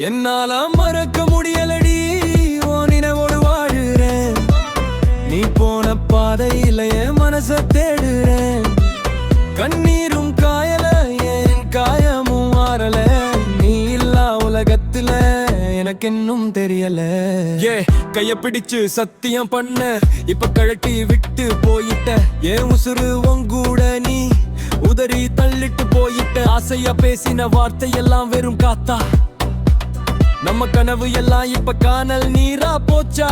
என்னால மறக்க முடியலடி ஓ நினைவோடு வாழுறேன். நீ போன பாதையில என் மனச தேடுறேன். கண்ணீரும் காயல என் காயமும் மாறல. நீ இல்லா உலகத்துல எனக்கு இன்னும் தெரியல. கைய பிடிச்சு சத்தியம் பண்ண இப்ப கழட்டி விட்டு போயிட்ட. ஏன் உசுறு உங்கூட நீ உதறி தள்ளிட்டு போயிட்ட. ஆசையா பேசின வார்த்தையெல்லாம் வெறும் காத்தா. நம்ம கனவு எல்லாம் இப்ப காணல் நீரா போச்சா.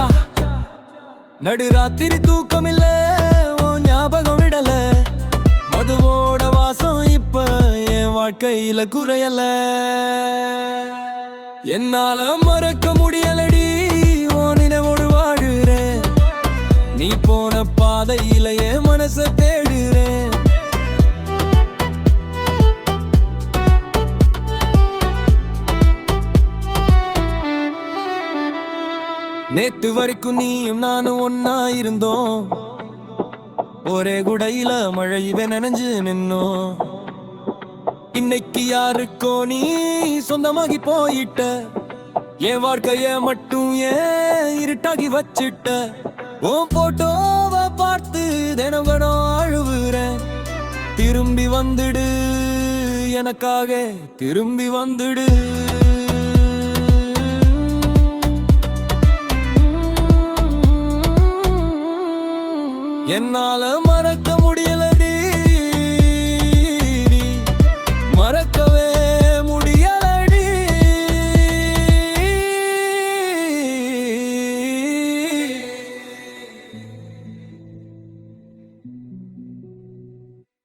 நடுராத்திரி தூக்கம் இல்ல உன் ஞாபகம் விடல. மதுவோட வாசம் இப்ப என் வாழ்க்கையில குறையல. என்னால மறக்க முடியலடி உன் நினைவோடு வாழுறேன். நீ போன பாதையில என் மனச தேடுறேன். நேத்து வரைக்கும் நீயும் நானும் ஒன்னா இருந்தோம். ஒரே குடையில மழையில நனைஞ்சு நின்னோம். இன்னைக்கு யாருக்கோ நீ சொந்தமாகி போயிட்ட. என் வாழ்க்கைய மட்டும் ஏன் இருட்டாகி வச்சிட்ட. உன் போட்டோவை பார்த்து தினம் அழுவுறேன். திரும்பி வந்துடு எனக்காக, திரும்பி வந்துடு. என்னால மறக்க முடியல